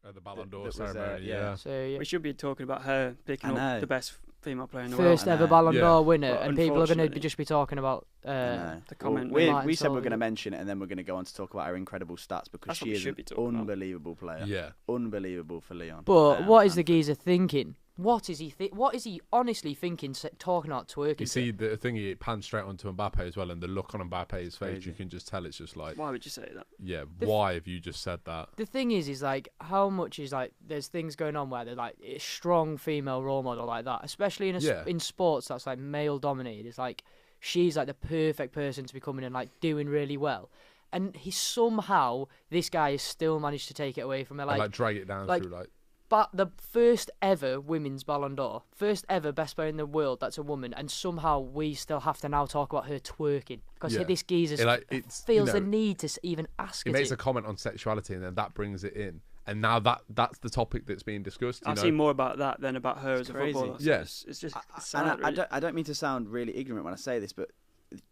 At the Ballon d'Or that was, ceremony, yeah. So yeah. We should be talking about her picking up the best female player in the First world. ever Ballon Yeah. d'Or winner, But and people are going to unfortunately- just be talking about the comment we Martin said we're Solveig. going to mention it, and then we're going to go on to talk about her incredible stats because That's what she we is should an be talking about. unbelievable player. Yeah. Unbelievable for Leon. But what is the and- geezer thinking? What is he? What is he honestly thinking? Talking about twerking. You see the thing, he pans straight onto Mbappe as well, and the look on Mbappe's face, Crazy. you can just tell it's just like, Why would you say that? yeah, The why have you just said that? The thing is like how much is like there's things going on where they're like a strong female role model like that, especially in in sports that's like male dominated. It's like she's like the perfect person to be coming and like doing really well, and somehow this guy has still managed to take it away from her. Like drag it down through like. But the first ever women's Ballon d'Or, first ever best player in the world that's a woman, and somehow we still have to now talk about her twerking because this geezer feels the need to even ask He her. makes a comment on sexuality, and then that brings it in, and now that's the topic that's being discussed. I've seen more about that than about her as a crazy. footballer. So Yes, it's just And sad. Really. I don't mean to sound really ignorant when I say this, but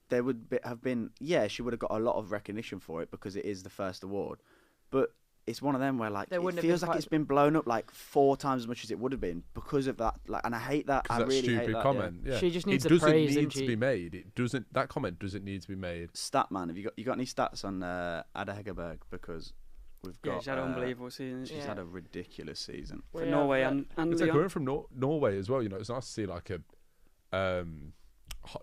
there would have been she would have got a lot of recognition for it because it is the first award, but it's one of them where like it feels like it's been blown up like 4 times as much as it would have been because of that. Like, and I hate that. I really stupid hate that. comment. Yeah. She just needs it the doesn't praise, need doesn't to she? be made. It doesn't. That comment doesn't need to be made. Statman, have you got any stats on Ada Hegerberg? Because we've got. She's had an unbelievable season. She's had a ridiculous season for Norway and it's Leon. like coming from Norway as well. You know, it's nice to see like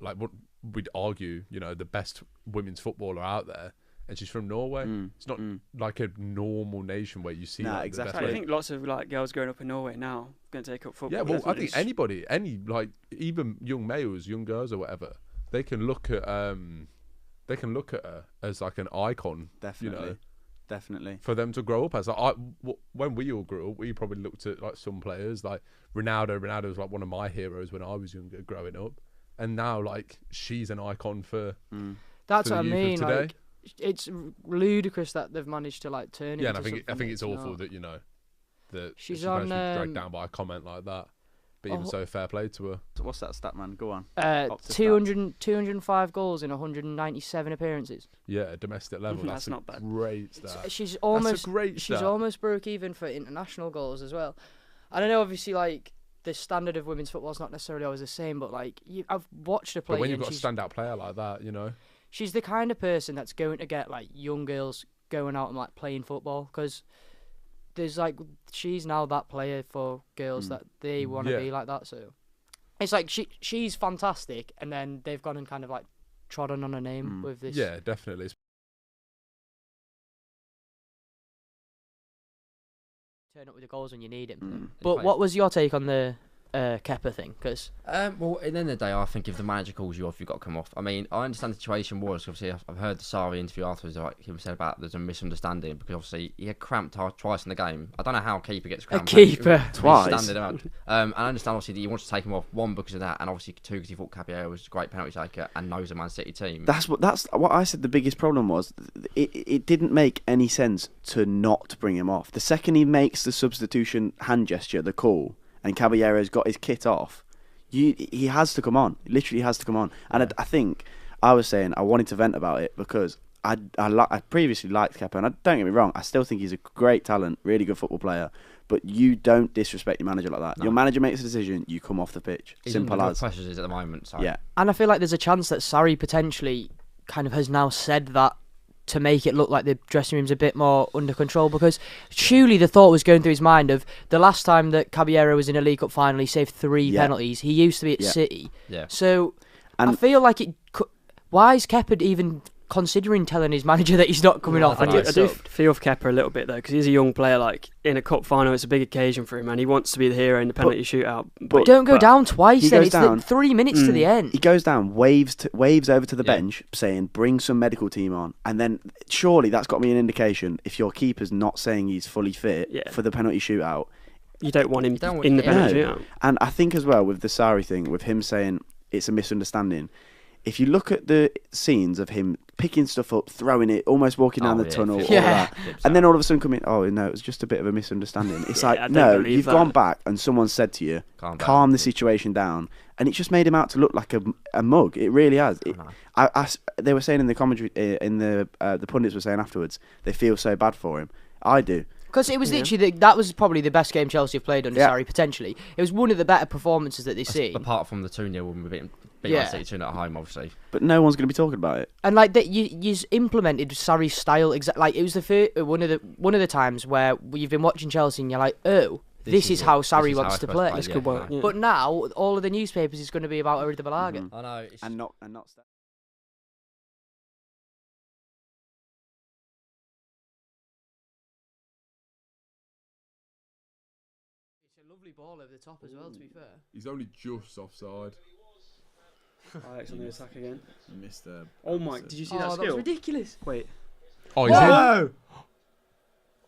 like what we'd argue, you know, the best women's footballer out there. And she's from Norway. It's not like a normal nation where you see. Nah, like, exactly. The best I think lots of like girls growing up in Norway now going to take up football. Yeah, well, I definitely. think anybody, like even young males, young girls, or whatever, they can look at her as like an icon. Definitely, you know, definitely. for them to grow up as. Like, when we all grew up, we probably looked at like some players like Ronaldo. Ronaldo was like one of my heroes when I was younger, growing up, and now like she's an icon for. That's for what I the youth of mean. today. Like, it's ludicrous that they've managed to like turn it. Yeah, and into I think it's something awful not. that, you know, that She's managed to be on, dragged down by a comment like that. But even so, fair play to her. So what's that stat, man? Go on. 205 goals in 197 appearances. Yeah, at domestic level. That's not bad. Great stat. She's almost That's a great she's stat. almost broke even for international goals as well. I don't know, obviously, like the standard of women's football is not necessarily always the same, but like I've watched her play. But when you've and got a standout player like that, you know. she's the kind of person that's going to get like young girls going out and like playing football because there's like she's now that player for girls that they want to be like that. So it's like she's fantastic, and then they've gone and kind of like trodden on her name with this. Yeah, definitely. Turn up with the goals when you need him. But what was your take on the Kepa thing? Because well, at the end of the day, I think if the manager calls you off, you've got to come off. I mean, I understand the situation was obviously I've heard the Sarri interview afterwards. Like he said about there's a misunderstanding because obviously he had cramped twice in the game. I don't know how a keeper gets cramped. Twice. Standing out. And I understand obviously that you want to take him off, one because of that, and obviously two because he thought Caballero was a great penalty taker and knows the Man City team. That's what I said. The biggest problem was it didn't make any sense to not bring him off. The second he makes the substitution hand gesture, the call, and Caballero's got his kit off, he has to come on. Literally has to come on. And I think I was saying I wanted to vent about it because I previously liked Kepa, and don't get me wrong, I still think he's a great talent, really good football player. But you don't disrespect your manager like that. No. Your manager makes a decision, you come off the pitch. He's Simple as. Pressures is at the moment. So. Yeah. And I feel like there's a chance that Sarri potentially kind of has now said that to make it look like the dressing room's a bit more under control, because surely the thought was going through his mind of the last time that Caballero was in a League Cup final, he saved 3 penalties. He used to be at City. Yeah. So I feel like why is Kepa even considering telling his manager that he's not coming off? I do feel for Kepa a little bit though, because he's a young player. Like in a cup final, it's a big occasion for him, and he wants to be the hero in the penalty shootout. But don't go down twice. Then it's 3 minutes to the end. He goes down, waves over to the bench, saying, "Bring some medical team on," and then surely that's got to be an indication if your keeper's not saying he's fully fit for the penalty shootout. You don't want him in the penalty shootout. And I think as well with the Sarri thing, with him saying it's a misunderstanding. If you look at the scenes of him picking stuff up, throwing it, almost walking down the tunnel, all that, and then all of a sudden coming, oh no, it was just a bit of a misunderstanding. It's like, no, you've gone back and someone said to you, calm the situation down, and it just made him out to look like a mug. It really has. They were saying in the commentary, the pundits were saying afterwards, they feel so bad for him. I do. Because it was literally that was probably the best game Chelsea have played under Sarri, potentially. It was one of the better performances that they've seen. Apart from the 2-0 when we beat Man City 2 at home, obviously. But no one's going to be talking about it. And like that, you implemented Sarri's style like it was one of the times where you've been watching Chelsea and you're like, oh, this is how Sarri wants to play. This could work. But now all of the newspapers is going to be about Arrizabalaga. I know. And not. It's a lovely ball over the top as well, to be fair. He's only just offside. Ajax on the attack again. Mr. Oh my! Did you see that skill? That's ridiculous. Wait. Oh, he's in.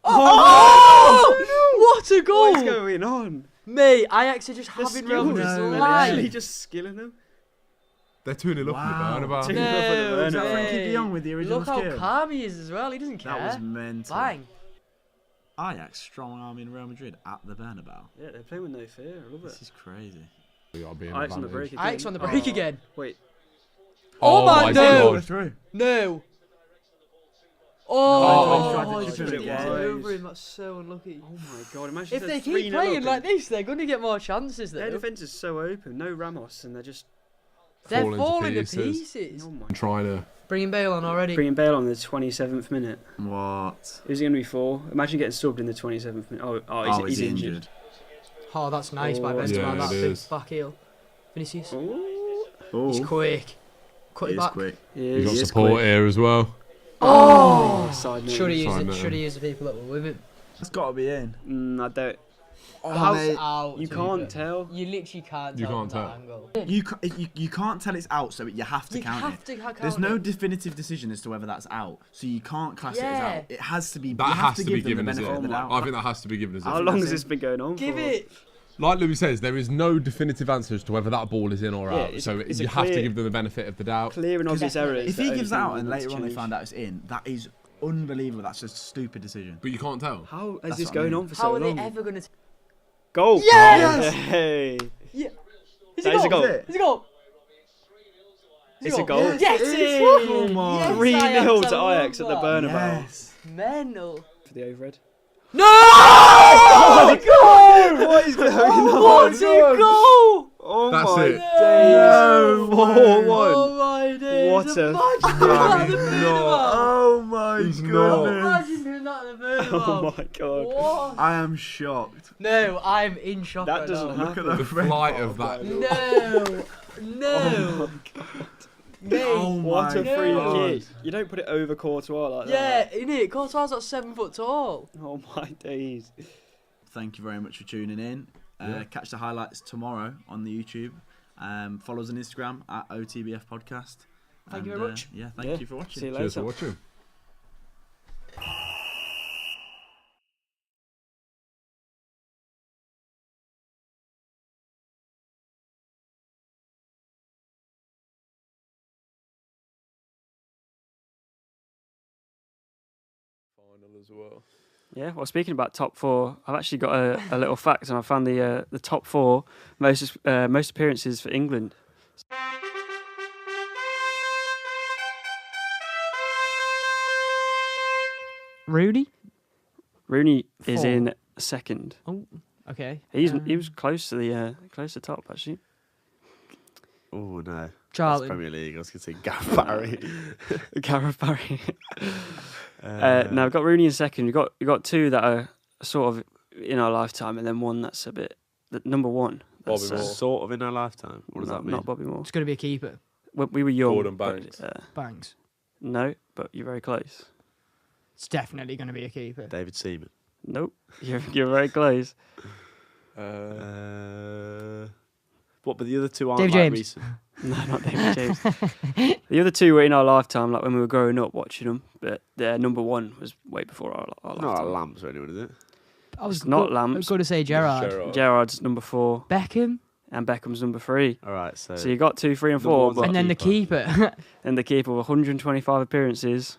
What a goal! What's going on? Mate, Ajax are just The having skill round is this literally line. just skilling them. They're 2-0 up Wow. in the Bernabeu. 2-0 No, Was that mate. Frankie de Jong with the original Look how skill? calm he is as well. He doesn't care. That was mental. Bang. Ajax strong arm in Real Madrid at the Bernabeu. Yeah, they're playing with no fear. I love This it. is crazy. Ajax on the break again. Ajax on the break again. Wait. Oh my God. God. Through. No. Oh, Oh, he's he's tried to get chip it over him. That's so unlucky. Oh my god! Imagine If they they're keep 3-0 playing up like and this, they're going to get more chances. their Though. defense is so open. No Ramos, and they're just. They're Falling to falling to pieces. pieces. Oh my. I'm trying to. Bringing Bale on already. Bringing Bale on the 27th minute. What? Who's he going to be for? Imagine getting subbed in the 27th minute. He's injured. Oh, that's nice by Oh, Benzema. yeah, That it big is. back heel. Vinicius. Oh, He's quick. Cut he it is back. quick. He's got is support quick. here as well. Oh! Side Should note. have Side used note. the people that were with him. It's got to be in. I don't. How's mate, out? You to can't be fair. tell. You literally can't You tell can't from tell. that angle. You can't tell it's out, so you have to You count have it. to count There's no it. definitive decision as to whether that's out, so you can't class it as Yeah. out. It has to be. That you have has to to be give them given the as benefit it. of the doubt. I think that has to be given as How it. long has that's this been going on Give for? it. Like Louis says, there is no definitive answer as to whether that ball is in or Yeah, out. it's So a you have to clear- give them the benefit of the doubt. Clear and obvious errors. If he gives that out and later on they find out it's in, that is unbelievable. That's just a stupid decision. But you can't tell. How is That's this what I going mean. on for How so are long? they ever going to? Goal! Yes! Hey! Yeah. Is That is a goal. Is it goal? It's a goal. Yes, It it is. is. Come on. Yes, 3-0 Ajax, to I love Ajax at the that. Bernabeu Yes. Mental. for the overhead. No! Oh my God! What is going What a goal! Oh That's my it. days. No! 4-1. Oh my days! What a- Imagine doing that at the he's Bernabeu. not. Oh my He's goodness. Imagine doing that at the Bernabeu. Oh my god. What? I am shocked. No, I'm in shock That right doesn't now. Look at happen. the The flight of that. No, no. Mate, Oh What a my free God. kick. You don't put it over Courtois like yeah, that. innit? Courtois not 7 foot tall. Oh my days. Thank you very much for tuning in. Catch the highlights tomorrow on the YouTube. Follow us on Instagram at OTBF Podcast. Thank you very much. Yeah, thank you for watching. See you Cheers for later. watching. Final as well. Yeah, well, speaking about top four, I've actually got a little fact, and I found the top four most appearances for England. Rudy? Rooney is Four. in second. Oh, okay. He was close to the top actually. Oh no. That's Charlton. Premier League. I was going to say Gareth Barry. Gareth Barry. No, we've got Rooney in second. We've got two that are sort of in our lifetime, and then one that's a bit. Number one. That's, Bobby Moore. Sort of in our lifetime. What does that mean? Not Bobby Moore. It's going to be a keeper. We were young. Gordon but, Banks. Banks. no, but you're very close. It's definitely going to be a keeper. David Seaman. Nope, you're very close. What? But the other two aren't David like James. recent. No, not David James. The other two were in our lifetime, like when we were growing up watching them. But their number one was way before our Not lifetime. Lamps or anyone, is it? I was not I Lamps. was going to say Gerrard. Gerrard's number 4, Beckham. and Beckham's number 3. All right. So So you got 2, 3, and Number 4, one's but And then the keeper. and the keeper with 125 appearances.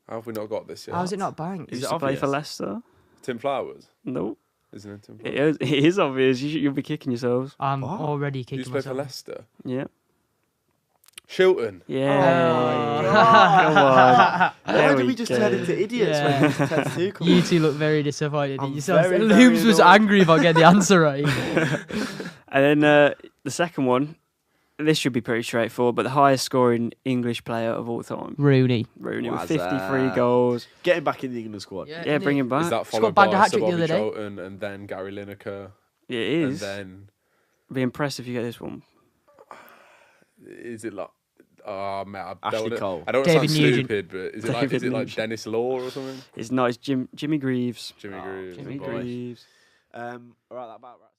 How have we not got this yet? How's it not Banks? Is Used it to play for obvious? Leicester. Tim Flowers? No, Isn't it Tim it Flowers? is obvious. You'll be kicking yourselves. I'm What? already He kicking used to play for myself. Leicester. Yeah. Shilton. Yeah. Oh, Come on. Why There did we just go. turn into idiots Yeah. when the test two comes? You two look very disappointed in I'm yourselves. very, Looms very was annoyed. angry if I get the answer right. And then the second one, this should be pretty straightforward, but the highest scoring English player of all time, Rooney. Rooney, with Wazza. 53 goals. Getting back in the England squad. Yeah, bring him back. Is that Scott followed bagged by a hat Sir trick the Bobby other day. Charlton and then Gary Lineker? It is. And then Be impressed if you get this one. is it like? Oh man, I Ashley don't wanna, Cole. I don't want to David sound Nugent. stupid, but is it David like Nugent. Dennis Law or something? It's not. It's Jimmy Greaves. Jimmy Greaves. Jimmy boy. Greaves. All right, that about right.